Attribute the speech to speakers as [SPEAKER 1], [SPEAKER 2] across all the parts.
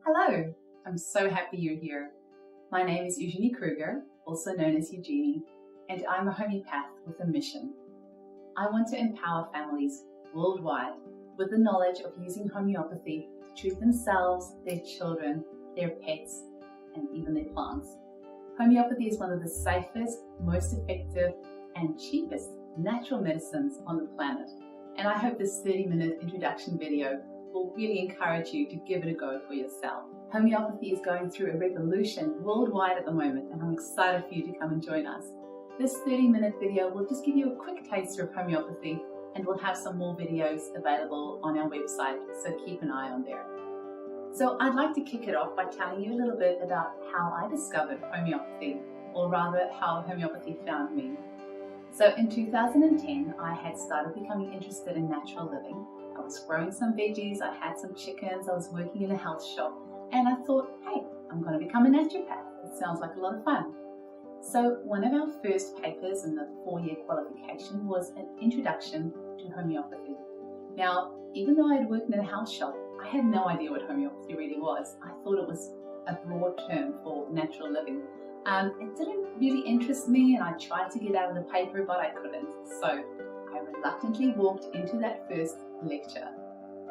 [SPEAKER 1] Hello, I'm so happy you're here. My name is Eugenie Kruger, also known as Eugenie, and I'm a homeopath with a mission. I want to empower families worldwide with the knowledge of using homeopathy to treat themselves, their children, their pets, and even their plants. Homeopathy is one of the safest, most effective, and cheapest natural medicines on the planet. And I hope this 30-minute introduction video will really encourage you to give it a go for yourself. Homeopathy is going through a revolution worldwide at the moment, and I'm excited for you to come and join us. This 30-minute video will just give you a quick taster of homeopathy, and we'll have some more videos available on our website, so keep an eye on there. So I'd like to kick it off by telling you a little bit about how I discovered homeopathy, or rather how homeopathy found me. So in 2010, I had started becoming interested in natural living. I was growing some veggies, I had some chickens, I was working in a health shop, and I thought, hey, I'm going to become a naturopath. It sounds like a lot of fun. So one of our first papers in the 4-year qualification was an introduction to homeopathy. Now, even though I had worked in a health shop, I had no idea what homeopathy really was. I thought it was a broad term for natural living. It didn't really interest me, and I tried to get out of the paper, but I couldn't. So I reluctantly walked into that first lecture,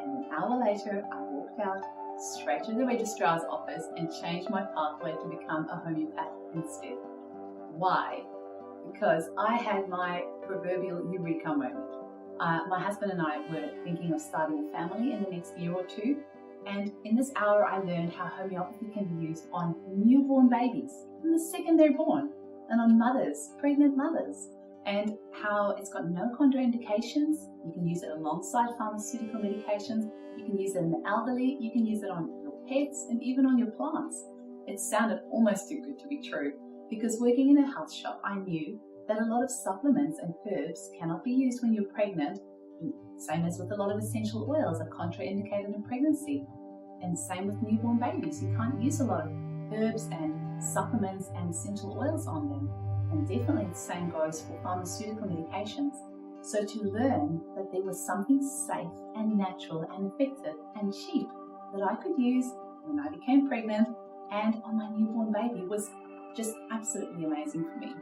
[SPEAKER 1] and an hour later I walked out straight to the registrar's office and changed my pathway to become a homeopath instead. Why? Because I had my proverbial eureka moment. My husband and I were thinking of starting a family in the next year or two, and in this hour I learned how homeopathy can be used on newborn babies from the second they're born, and on mothers, pregnant mothers, and how it's got no contraindications. You can use it alongside pharmaceutical medications, you can use it in the elderly, you can use it on your pets, and even on your plants. It sounded almost too good to be true, because working in a health shop, I knew that a lot of supplements and herbs cannot be used when you're pregnant. Same as with a lot of essential oils are contraindicated in pregnancy. And same with newborn babies. You can't use a lot of herbs and supplements and essential oils on them. And definitely the same goes for pharmaceutical medications. So to learn that there was something safe and natural and effective and cheap that I could use when I became pregnant and on my newborn baby was just absolutely amazing for me.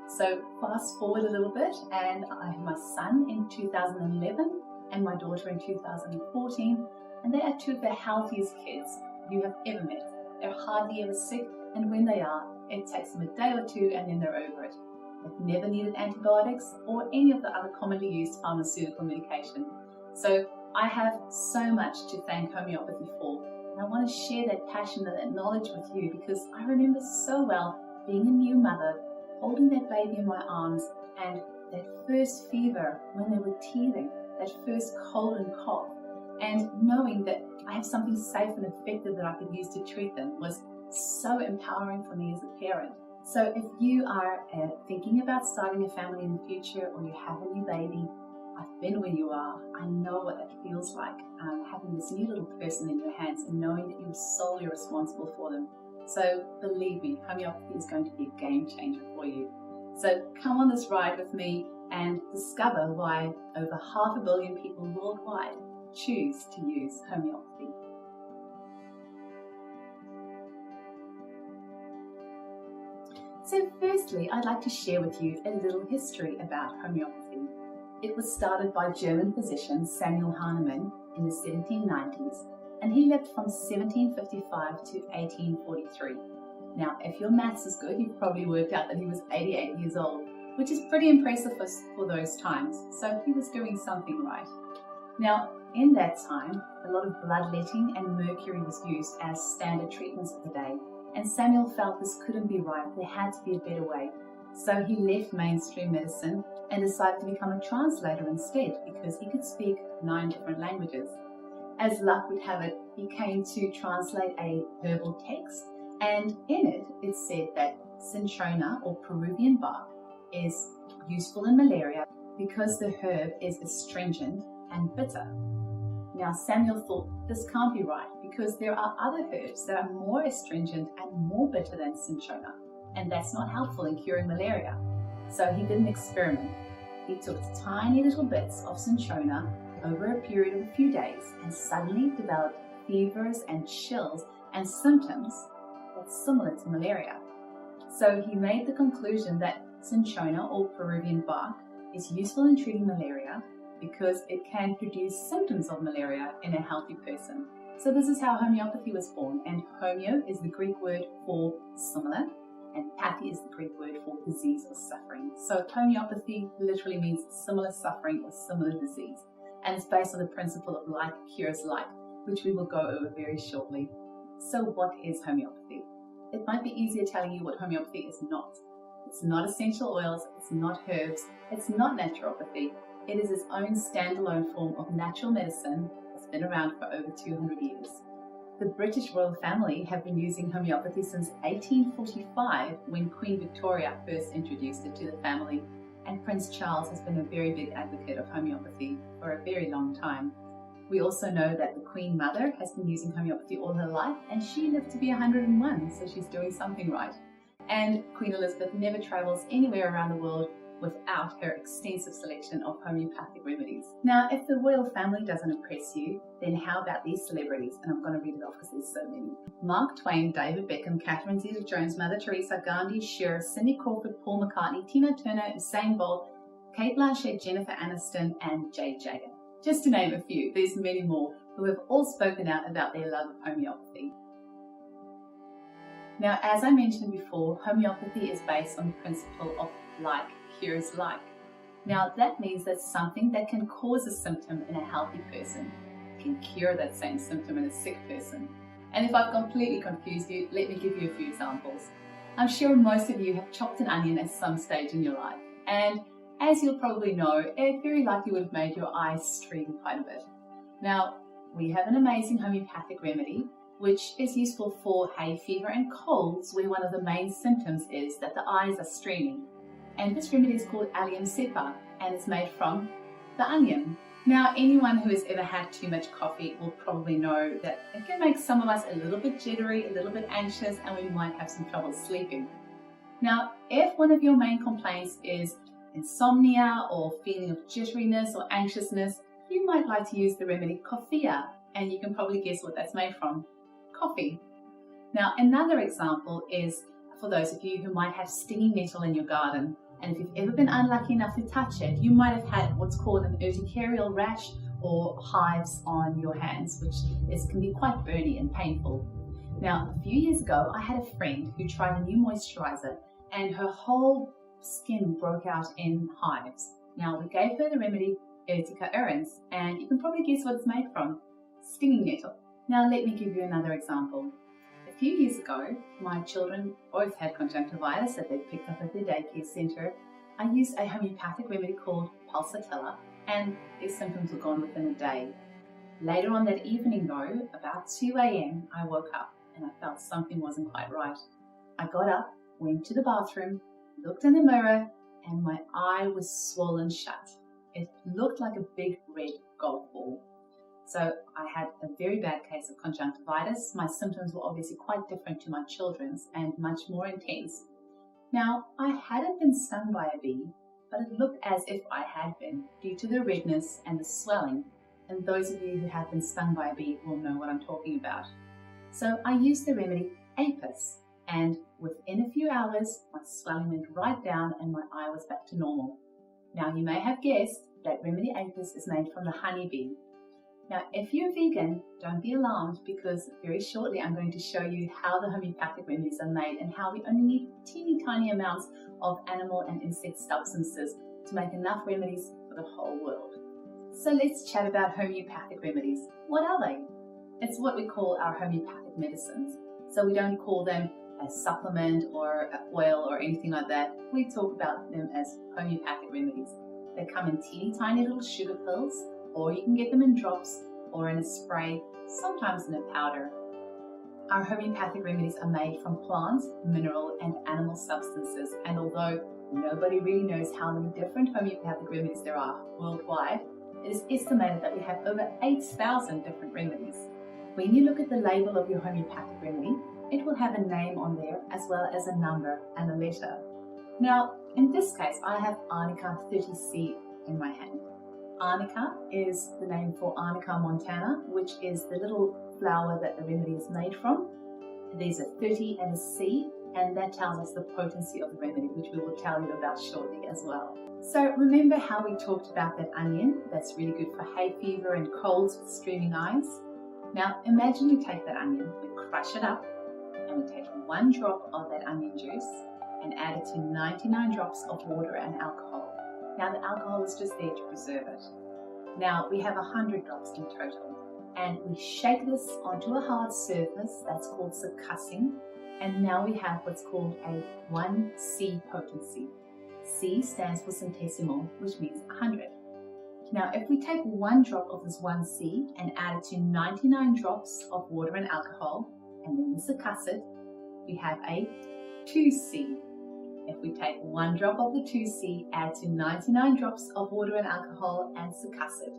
[SPEAKER 1] So fast forward a little bit, and I have my son in 2011 and my daughter in 2014, and they are two of the healthiest kids you have ever met. They're hardly ever sick, and when they are, it takes them a day or two and then they're over it. They've never needed antibiotics or any of the other commonly used pharmaceutical medication. So I have so much to thank homeopathy for, and I want to share that passion and that knowledge with you, because I remember so well being a new mother, holding that baby in my arms, and that first fever when they were teething, that first cold and cough, and knowing that I have something safe and effective that I could use to treat them was so empowering for me as a parent. So if you are thinking about starting a family in the future, or you have a new baby, I've been where you are. I know what that feels like, having this new little person in your hands and knowing that you're solely responsible for them. So believe me, homeopathy is going to be a game changer for you. So come on this ride with me and discover why over 500 million people worldwide choose to use homeopathy. So firstly, I'd like to share with you a little history about homeopathy. It was started by German physician Samuel Hahnemann in the 1790s, and he lived from 1755 to 1843. Now, if your maths is good, you've probably worked out that he was 88 years old, which is pretty impressive for those times, so he was doing something right. Now, in that time, a lot of bloodletting and mercury was used as standard treatments of the day, and Samuel felt this couldn't be right, there had to be a better way. So he left mainstream medicine and decided to become a translator instead, because he could speak 9 different languages. As luck would have it, he came to translate a herbal text, and in it, it said that cinchona, or Peruvian bark, is useful in malaria because the herb is astringent and bitter. Now Samuel thought this can't be right, because there are other herbs that are more astringent and more bitter than cinchona, and that's not helpful in curing malaria. So he did an experiment. He took tiny little bits of cinchona over a period of a few days and suddenly developed fevers and chills and symptoms that's similar to malaria. So he made the conclusion that cinchona, or Peruvian bark, is useful in treating malaria because it can produce symptoms of malaria in a healthy person. So this is how homeopathy was born, and homeo is the Greek word for similar, and pathy is the Greek word for disease or suffering. So homeopathy literally means similar suffering or similar disease, and it's based on the principle of like cures like, which we will go over very shortly. So what is homeopathy? It might be easier telling you what homeopathy is not. It's not essential oils, it's not herbs, it's not naturopathy. It is its own standalone form of natural medicine that's been around for over 200 years. The British royal family have been using homeopathy since 1845, when Queen Victoria first introduced it to the family, and Prince Charles has been a very big advocate of homeopathy for a very long time. We also know that the Queen Mother has been using homeopathy all her life, and she lived to be 101, so she's doing something right. And Queen Elizabeth never travels anywhere around the world without her extensive selection of homeopathic remedies. Now, if the royal family doesn't impress you, then how about these celebrities? And I'm going to read it off because there's so many. Mark Twain, David Beckham, Catherine Zeta-Jones, Mother Teresa, Gandhi, Cher, Cindy Crawford, Paul McCartney, Tina Turner, Usain Bolt, Kate Blanchett, Jennifer Aniston, and Jade Jagger. Just to name a few, there's many more who have all spoken out about their love of homeopathy. Now, as I mentioned before, homeopathy is based on the principle of like cures like. Now, that means that something that can cause a symptom in a healthy person can cure that same symptom in a sick person. And if I've completely confused you, let me give you a few examples. I'm sure most of you have chopped an onion at some stage in your life, and as you'll probably know, it very likely would have made your eyes stream quite a bit. Now, we have an amazing homeopathic remedy which is useful for hay fever and colds, where one of the main symptoms is that the eyes are streaming. And this remedy is called allium cepa, and it's made from the onion. Now, anyone who has ever had too much coffee will probably know that it can make some of us a little bit jittery, a little bit anxious, and we might have some trouble sleeping. Now, if one of your main complaints is insomnia or feeling of jitteriness or anxiousness, you might like to use the remedy coffea, and you can probably guess what that's made from. Coffee. Now, another example is for those of you who might have stinging nettle in your garden, and if you've ever been unlucky enough to touch it, you might have had what's called an urticarial rash or hives on your hands, which can be quite burny and painful. Now, a few years ago, I had a friend who tried a new moisturizer, and her whole skin broke out in hives. Now, we gave her the remedy Urtica urens, and you can probably guess what it's made from. Stinging nettle. Now, let me give you another example. A few years ago, my children both had conjunctivitis that they'd picked up at their daycare centre. I used a homeopathic remedy called pulsatilla, and their symptoms were gone within a day. Later on that evening though, about 2 a.m, I woke up and I felt something wasn't quite right. I got up, went to the bathroom, looked in the mirror, and my eye was swollen shut. It looked like a big red golf ball. So I had a very bad case of conjunctivitis. My symptoms were obviously quite different to my children's and much more intense. Now, I hadn't been stung by a bee, but it looked as if I had been due to the redness and the swelling. And those of you who have been stung by a bee will know what I'm talking about. So I used the remedy Apis, and within a few hours, my swelling went right down and my eye was back to normal. Now, you may have guessed that remedy Apis is made from the honeybee. Now, if you're vegan, don't be alarmed, because very shortly I'm going to show you how the homeopathic remedies are made and how we only need teeny tiny amounts of animal and insect substances to make enough remedies for the whole world. So let's chat about homeopathic remedies. What are they? It's what we call our homeopathic medicines. So we don't call them a supplement or an oil or anything like that. We talk about them as homeopathic remedies. They come in teeny tiny little sugar pills, or you can get them in drops or in a spray, sometimes in a powder. Our homeopathic remedies are made from plants, mineral and animal substances, and although nobody really knows how many different homeopathic remedies there are worldwide, it is estimated that we have over 8,000 different remedies. When you look at the label of your homeopathic remedy, it will have a name on there as well as a number and a letter. Now, in this case, I have Arnica 30C in my hand. Arnica is the name for Arnica montana, which is the little flower that the remedy is made from. there's a 30 and a C, and that tells us the potency of the remedy, which we will tell you about shortly as well. So remember how we talked about that onion that's really good for hay fever and colds with streaming eyes? Now imagine we take that onion, we crush it up, and we take 1 drop of that onion juice and add it to 99 drops of water and alcohol. Now the alcohol is just there to preserve it. Now we have 100 drops in total, and we shake this onto a hard surface that's called succussing, and now we have what's called a 1C potency. C stands for centesimal, which means 100. Now if we take 1 drop of this 1C and add it to 99 drops of water and alcohol, and then we succuss it, we have a 2C. If we take 1 drop of the 2C, add to 99 drops of water and alcohol and succuss it,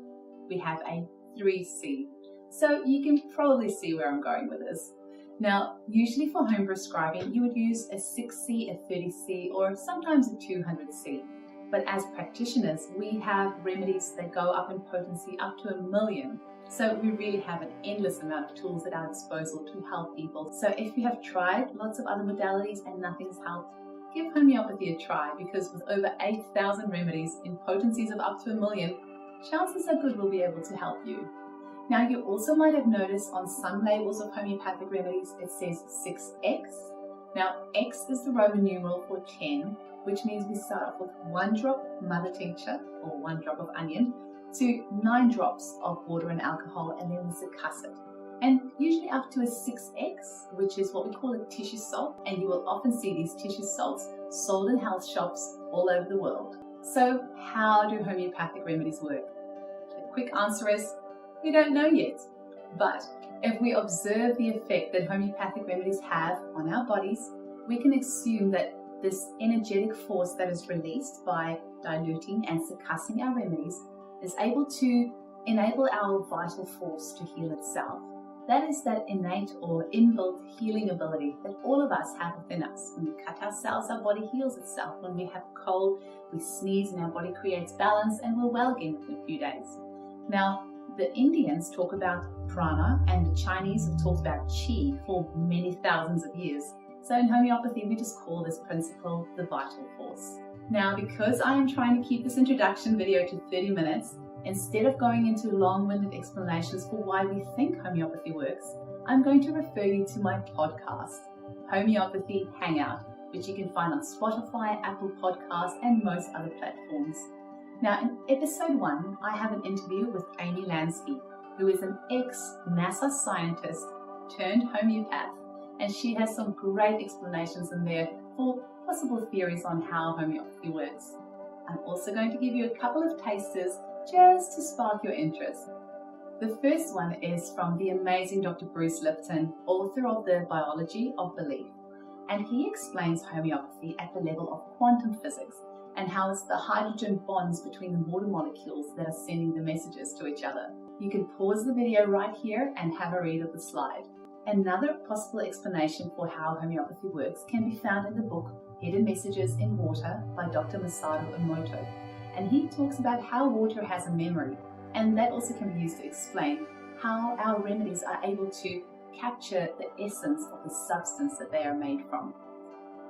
[SPEAKER 1] we have a 3C. So you can probably see where I'm going with this. Now, usually for home prescribing, you would use a 6C, a 30C, or sometimes a 200C. But as practitioners, we have remedies that go up in potency up to 1,000,000. So we really have an endless amount of tools at our disposal to help people. So if you have tried lots of other modalities and nothing's helped, give homeopathy a try, because with over 8,000 remedies in potencies of up to 1,000,000, chances are good we'll be able to help you. Now you also might have noticed on some labels of homeopathic remedies it says 6X. Now X is the Roman numeral for 10, which means we start off with 1 drop mother tincture, or 1 drop of onion, to 9 drops of water and alcohol, and then we succuss it. And usually up to a 6X, which is what we call a tissue salt, and you will often see these tissue salts sold in health shops all over the world. So how do homeopathic remedies work? The quick answer is, we don't know yet. But if we observe the effect that homeopathic remedies have on our bodies, we can assume that this energetic force that is released by diluting and succussing our remedies is able to enable our vital force to heal itself. That is that innate or inbuilt healing ability that all of us have within us. When we cut ourselves, our body heals itself. When we have a cold, we sneeze and our body creates balance, and we're well again within a few days. Now, the Indians talk about prana, and the Chinese have talked about qi for many thousands of years. So in homeopathy, we just call this principle the vital force. Now, because I am trying to keep this introduction video to 30 minutes, instead of going into long-winded explanations for why we think homeopathy works, I'm going to refer you to my podcast, Homeopathy Hangout, which you can find on Spotify, Apple Podcasts, and most other platforms. Now, in episode 1, I have an interview with Amy Lansky, who is an ex-NASA scientist turned homeopath, and she has some great explanations in there for possible theories on how homeopathy works. I'm also going to give you a couple of tasters just to spark your interest. The first one is from the amazing Dr. Bruce Lipton, author of The Biology of Belief, and he explains homeopathy at the level of quantum physics, and how it's the hydrogen bonds between the water molecules that are sending the messages to each other. You can pause the video right here and have a read of the slide. Another possible explanation for how homeopathy works can be found in the book Hidden Messages in Water by Dr. Masato Emoto. And he talks about how water has a memory, and that also can be used to explain how our remedies are able to capture the essence of the substance that they are made from.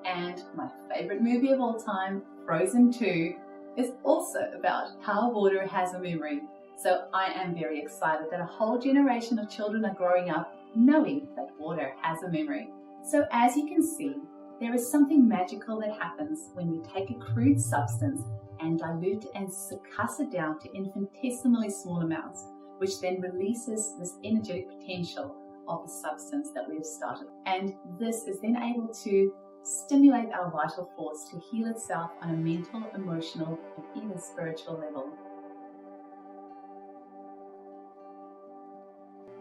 [SPEAKER 1] And my favorite movie of all time, Frozen 2, is also about how water has a memory. So I am very excited that a whole generation of children are growing up knowing that water has a memory. So as you can see, there is something magical that happens when we take a crude substance and dilute and succuss it down to infinitesimally small amounts, which then releases this energetic potential of the substance that we have started. And this is then able to stimulate our vital force to heal itself on a mental, emotional, and even spiritual level.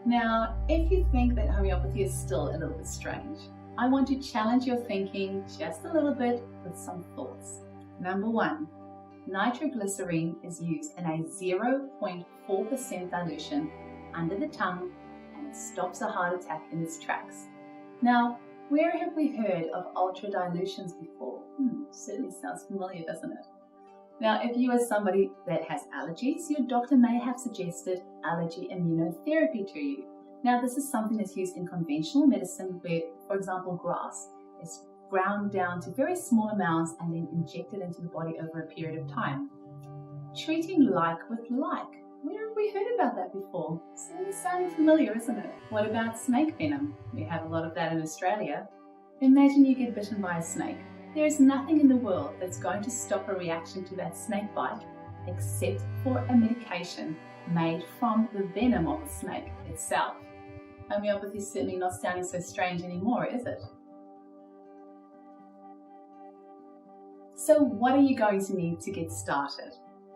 [SPEAKER 1] Now, if you think that homeopathy is still a little bit strange, I want to challenge your thinking just a little bit with some thoughts. Number 1, nitroglycerine is used in a 0.4% dilution under the tongue, and it stops a heart attack in its tracks. Now, where have we heard of ultra dilutions before? Certainly sounds familiar, doesn't it? Now, if you are somebody that has allergies, your doctor may have suggested allergy immunotherapy to you. Now, this is something that's used in conventional medicine where, for example, grass is ground down to very small amounts and then injected into the body over a period of time. Treating like with like. Where have we heard about that before? It's sounding familiar, isn't it? What about snake venom? We have a lot of that in Australia. Imagine you get bitten by a snake. There is nothing in the world that's going to stop a reaction to that snake bite except for a medication made from the venom of the snake itself. Homeopathy is certainly not sounding so strange anymore, is it? So what are you going to need to get started?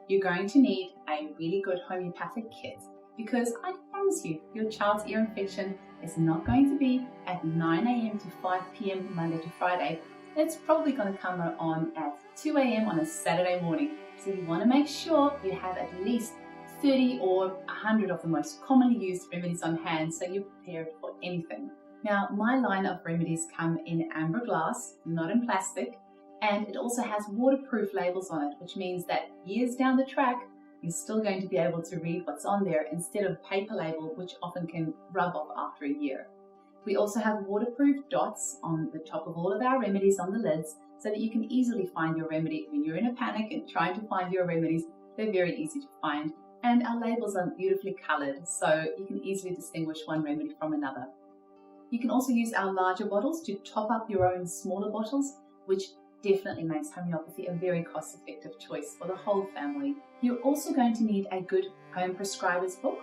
[SPEAKER 1] You're going to need a really good homeopathic kit because I promise you, your child's ear infection is not going to be at 9 a.m. to 5 p.m. Monday to Friday. It's probably going to come on at 2 a.m. on a Saturday morning. So you want to make sure you have at least 30 or 100 of the most commonly used remedies on hand so you're prepared for anything. Now, my line of remedies come in amber glass, not in plastic, and it also has waterproof labels on it, which means that years down the track, you're still going to be able to read what's on there instead of a paper label, which often can rub off after a year. We also have waterproof dots on the top of all of our remedies on the lids so that you can easily find your remedy. When you're in a panic and trying to find your remedies, they're very easy to find. And our labels are beautifully colored, so you can easily distinguish one remedy from another. You can also use our larger bottles to top up your own smaller bottles, which definitely makes homeopathy a very cost-effective choice for the whole family. You're also going to need a good home prescriber's book.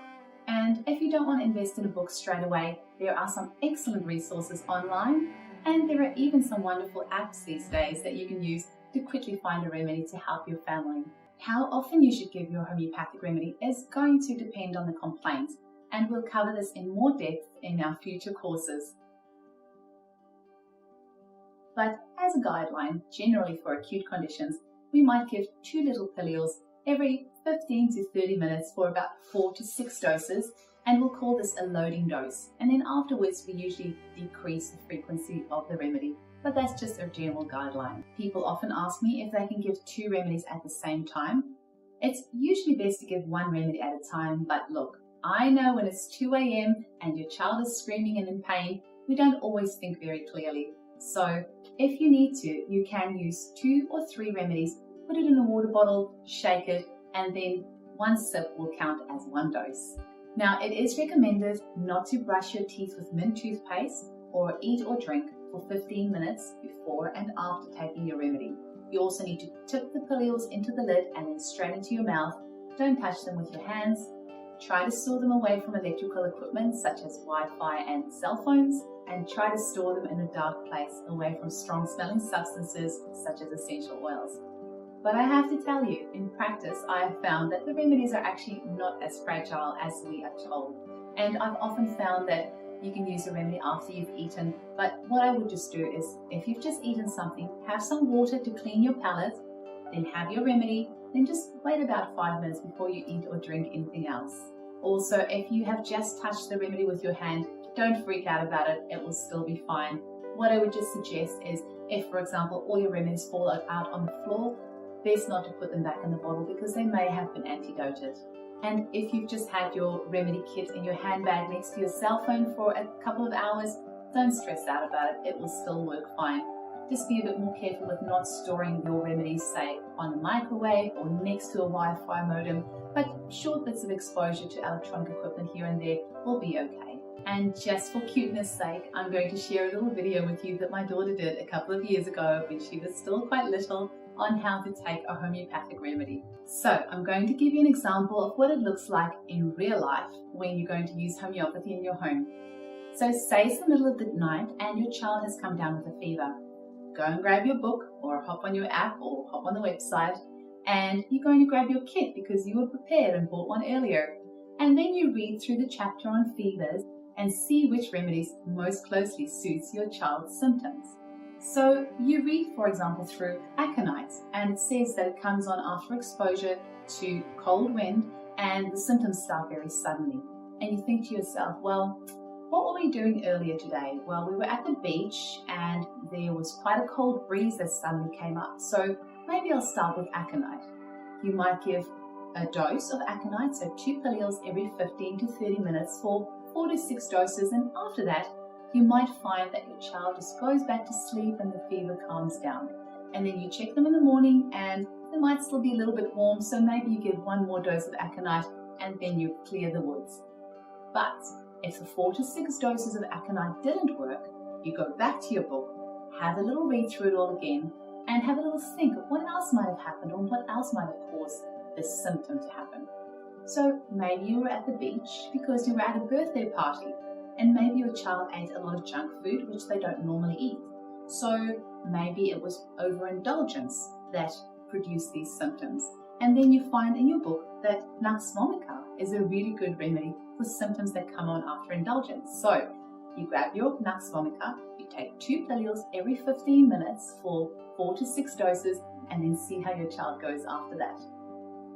[SPEAKER 1] And if you don't want to invest in a book straight away, there are some excellent resources online, and there are even some wonderful apps these days that you can use to quickly find a remedy to help your family. How often you should give your homeopathic remedy is going to depend on the complaint, and we'll cover this in more depth in our future courses. But as a guideline, generally for acute conditions, we might give 2 little pilules every 15 to 30 minutes for about 4 to 6 doses, and we'll call this a loading dose. And then afterwards, we usually decrease the frequency of the remedy. But that's just a general guideline. People often ask me if they can give 2 remedies at the same time. It's usually best to give 1 remedy at a time, but look, I know when it's 2 a.m. and your child is screaming and in pain, we don't always think very clearly. So if you need to, you can use 2 or 3 remedies, put it in a water bottle, shake it, and then 1 sip will count as 1 dose. Now, it is recommended not to brush your teeth with mint toothpaste or eat or drink for 15 minutes before and after taking your remedy. You also need to tip the pilules into the lid and then straight into your mouth. Don't touch them with your hands. Try to store them away from electrical equipment such as Wi-Fi and cell phones, and try to store them in a dark place away from strong smelling substances such as essential oils. But I have to tell you, in practice, I have found that the remedies are actually not as fragile as we are told. And I've often found that you can use a remedy after you've eaten, but what I would just do is, if you've just eaten something, have some water to clean your palate, then have your remedy, then just wait about 5 minutes before you eat or drink anything else. Also, if you have just touched the remedy with your hand, don't freak out about it, it will still be fine. What I would just suggest is, if for example all your remedies fall out on the floor, best not to put them back in the bottle because they may have been antidoted. And if you've just had your remedy kit in your handbag next to your cell phone for a couple of hours, don't stress out about it, it will still work fine. Just be a bit more careful with not storing your remedies, say, on a microwave or next to a Wi-Fi modem, but short bits of exposure to electronic equipment here and there will be okay. And just for cuteness sake, I'm going to share a little video with you that my daughter did a couple of years ago when she was still quite little on how to take a homeopathic remedy. So I'm going to give you an example of what it looks like in real life when you're going to use homeopathy in your home. So say it's the middle of the night and your child has come down with a fever. Go and grab your book or hop on your app or hop on the website, and you're going to grab your kit because you were prepared and bought one earlier. And then you read through the chapter on fevers and see which remedies most closely suits your child's symptoms. So you read, for example, through aconite, and it says that it comes on after exposure to cold wind and the symptoms start very suddenly. And you think to yourself, well, what were we doing earlier today? Well, we were at the beach and there was quite a cold breeze that suddenly came up. So maybe I'll start with aconite. You might give a dose of aconite, so 2 pilules every 15 to 30 minutes for 4 to 6 doses, and after that, you might find that your child just goes back to sleep and the fever calms down. And then you check them in the morning and they might still be a little bit warm, so maybe you give 1 more dose of aconite and then you clear the woods. But if the 4 to 6 doses of aconite didn't work, you go back to your book, have a little read through it all again, and have a little think of what else might have happened or what else might have caused this symptom to happen. So maybe you were at the beach because you were at a birthday party, and maybe your child ate a lot of junk food which they don't normally eat. So maybe it was overindulgence that produced these symptoms. And then you find in your book that Nux vomica is a really good remedy for symptoms that come on after indulgence. So you grab your Nux vomica, you take 2 pillules every 15 minutes for 4 to 6 doses, and then see how your child goes after that.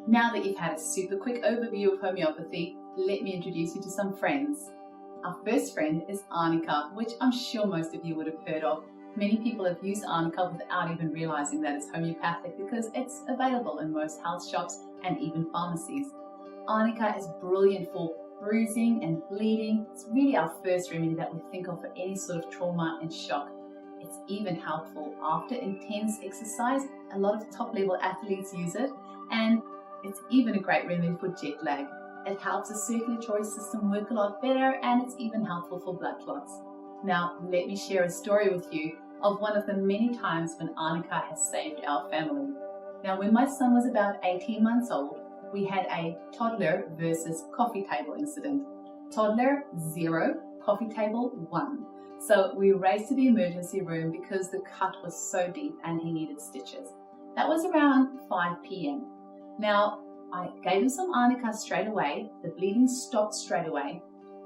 [SPEAKER 1] Now that you've had a super quick overview of homeopathy, let me introduce you to some friends. Our first friend is arnica, which I'm sure most of you would have heard of. Many people have used arnica without even realizing that it's homeopathic because it's available in most health shops and even pharmacies. Arnica is brilliant for bruising and bleeding. It's really our first remedy that we think of for any sort of trauma and shock. It's even helpful after intense exercise. A lot of top-level athletes use it, and it's even a great remedy for jet lag. It helps the circulatory system work a lot better, and it's even helpful for blood clots. Now, let me share a story with you of one of the many times when arnica has saved our family. Now, when my son was about 18 months old, we had a toddler versus coffee table incident. Toddler 0, coffee table 1. So we raced to the emergency room because the cut was so deep and he needed stitches. That was around 5 p.m. Now, I gave him some arnica straight away. The bleeding stopped straight away.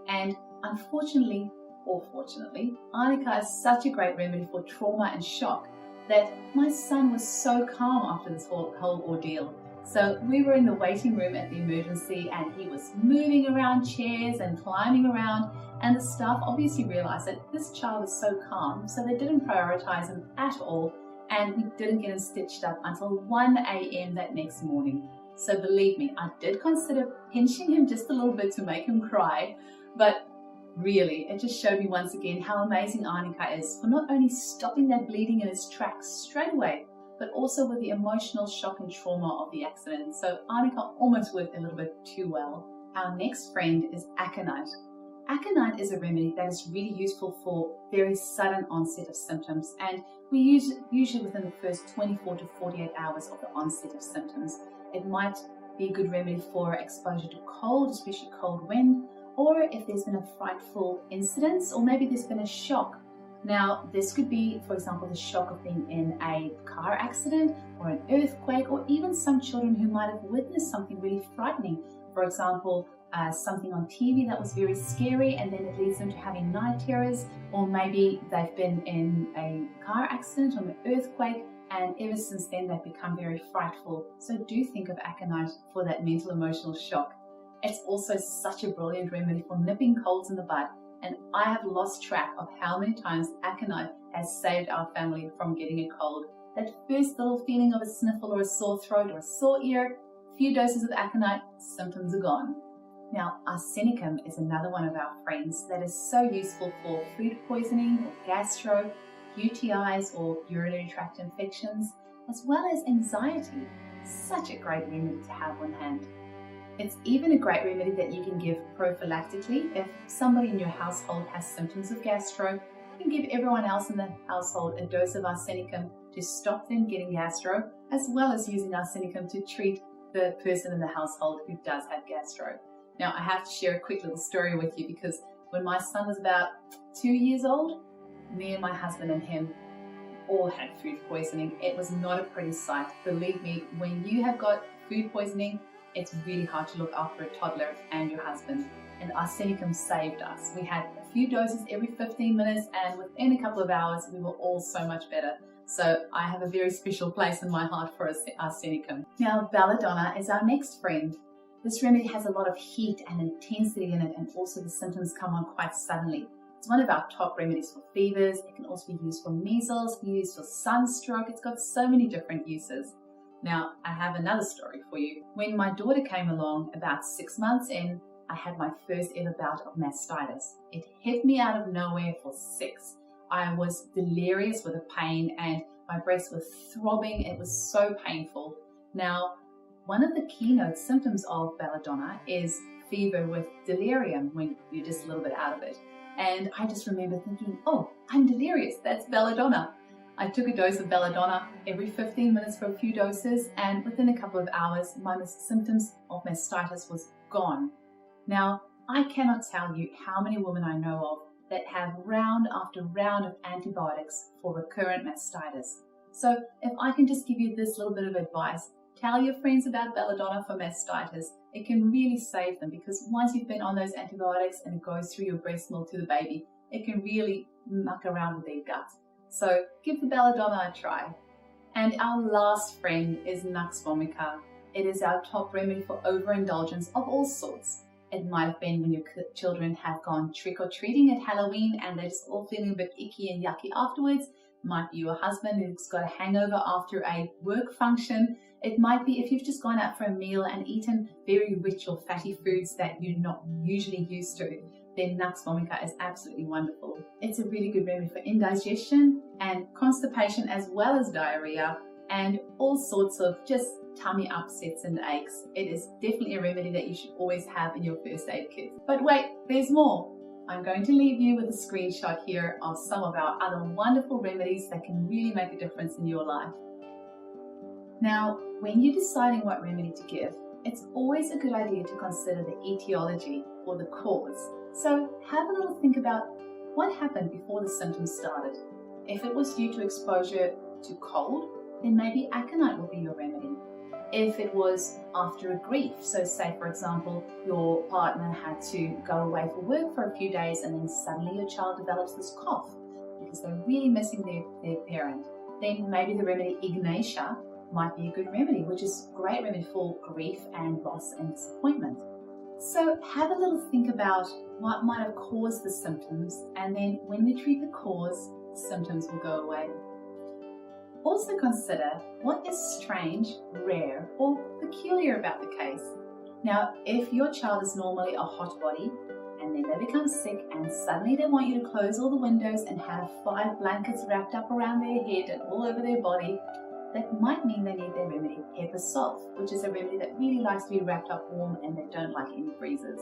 [SPEAKER 1] And unfortunately, or fortunately, arnica is such a great remedy for trauma and shock that my son was so calm after this whole ordeal. So we were in the waiting room at the emergency and he was moving around chairs and climbing around, and the staff obviously realized that this child is so calm, so they didn't prioritize him at all, and we didn't get him stitched up until 1 a.m. that next morning. So believe me, I did consider pinching him just a little bit to make him cry, but really, it just showed me once again how amazing arnica is for not only stopping that bleeding in its tracks straight away, but also with the emotional shock and trauma of the accident. So arnica almost worked a little bit too well. Our next friend is aconite. Aconite is a remedy that is really useful for very sudden onset of symptoms, and we use it usually within the first 24 to 48 hours of the onset of symptoms. It might be a good remedy for exposure to cold, especially cold wind, or if there's been a frightful incident, or maybe there's been a shock. Now, this could be, for example, the shock of being in a car accident or an earthquake, or even some children who might have witnessed something really frightening. For example, something on TV that was very scary, and then it leads them to having night terrors, or maybe they've been in a car accident or an earthquake, and ever since then they've become very frightful. So do think of aconite for that mental emotional shock. It's also such a brilliant remedy for nipping colds in the bud, and I have lost track of how many times aconite has saved our family from getting a cold. That first little feeling of a sniffle or a sore throat or a sore ear, a few doses of aconite, symptoms are gone. Now, arsenicum is another one of our friends that is so useful for food poisoning or gastro, UTIs or urinary tract infections, as well as anxiety. Such a great remedy to have on hand. It's even a great remedy that you can give prophylactically. If somebody in your household has symptoms of gastro, you can give everyone else in the household a dose of arsenicum to stop them getting gastro, as well as using arsenicum to treat the person in the household who does have gastro. Now, I have to share a quick little story with you because when my son was about 2 years old, me and my husband and him all had food poisoning. It was not a pretty sight. Believe me, when you have got food poisoning, it's really hard to look after a toddler and your husband. And arsenicum saved us. We had a few doses every 15 minutes, and within a couple of hours, we were all so much better. So I have a very special place in my heart for arsenicum. Now, belladonna is our next friend. This remedy has a lot of heat and intensity in it, and also the symptoms come on quite suddenly. It's one of our top remedies for fevers. It can also be used for measles, be used for sunstroke. It's got so many different uses. Now, I have another story for you. When my daughter came along about 6 months in, I had my first ever bout of mastitis. It hit me out of nowhere for 6. I was delirious with the pain and my breasts were throbbing. It was so painful. Now, one of the keynote symptoms of belladonna is fever with delirium when you're just a little bit out of it. And I just remember thinking, oh, I'm delirious, that's belladonna. I took a dose of belladonna every 15 minutes for a few doses, and within a couple of hours, my symptoms of mastitis was gone. Now, I cannot tell you how many women I know of that have round after round of antibiotics for recurrent mastitis. So if I can just give you this little bit of advice, tell your friends about belladonna for mastitis. It can really save them, because once you've been on those antibiotics and it goes through your breast milk to the baby, it can really muck around with their gut. So give the belladonna a try. And our last friend is Nux vomica. It is our top remedy for overindulgence of all sorts. It might have been when your children have gone trick-or-treating at Halloween and they're just all feeling a bit icky and yucky afterwards. Might be your husband who's got a hangover after a work function. It might be if you've just gone out for a meal and eaten very rich or fatty foods that you're not usually used to. Then Nux vomica is absolutely wonderful. It's a really good remedy for indigestion and constipation, as well as diarrhea and all sorts of just tummy upsets and aches. It is definitely a remedy that you should always have in your first aid kit. But wait, there's more. I'm going to leave you with a screenshot here of some of our other wonderful remedies that can really make a difference in your life. Now, when you're deciding what remedy to give, it's always a good idea to consider the etiology or the cause. So have a little think about what happened before the symptoms started. If it was due to exposure to cold, then maybe aconite will be your remedy. If it was after a grief, so say for example, your partner had to go away for work for a few days and then suddenly your child develops this cough because they're really missing their parent, then maybe the remedy Ignatia might be a good remedy, which is a great remedy for grief and loss and disappointment. So have a little think about what might have caused the symptoms, and then when we treat the cause, symptoms will go away. Also consider what is strange, rare, or peculiar about the case. Now, if your child is normally a hot body, and then they become sick and suddenly they want you to close all the windows and have 5 blankets wrapped up around their head and all over their body, that might mean they need their remedy pepper salt, which is a remedy that really likes to be wrapped up warm and they don't like any breezes.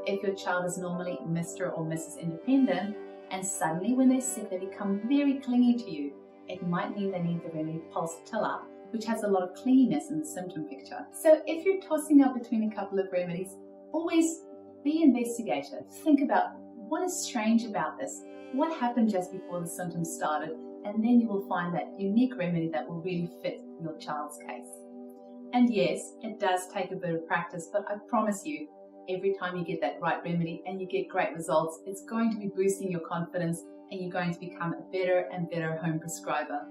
[SPEAKER 1] If your child is normally Mr. or Mrs. Independent, and suddenly when they're sick they become very clingy to you, it might mean they need the remedy pulsatilla, which has a lot of clinginess in the symptom picture. So if you're tossing up between a couple of remedies, always be investigative. Think about what is strange about this, what happened just before the symptoms started, and then you will find that unique remedy that will really fit your child's case. And yes, it does take a bit of practice, but I promise you, every time you get that right remedy and you get great results, it's going to be boosting your confidence and you're going to become a better and better home prescriber.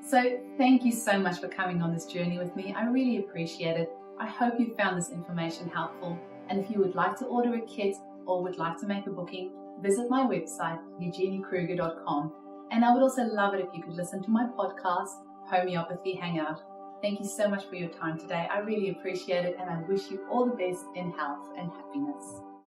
[SPEAKER 1] So thank you so much for coming on this journey with me. I really appreciate it. I hope you found this information helpful. And if you would like to order a kit or would like to make a booking, visit my website, eugeniekruger.com. And I would also love it if you could listen to my podcast, Homeopathy Hangout. Thank you so much for your time today. I really appreciate it, and I wish you all the best in health and happiness.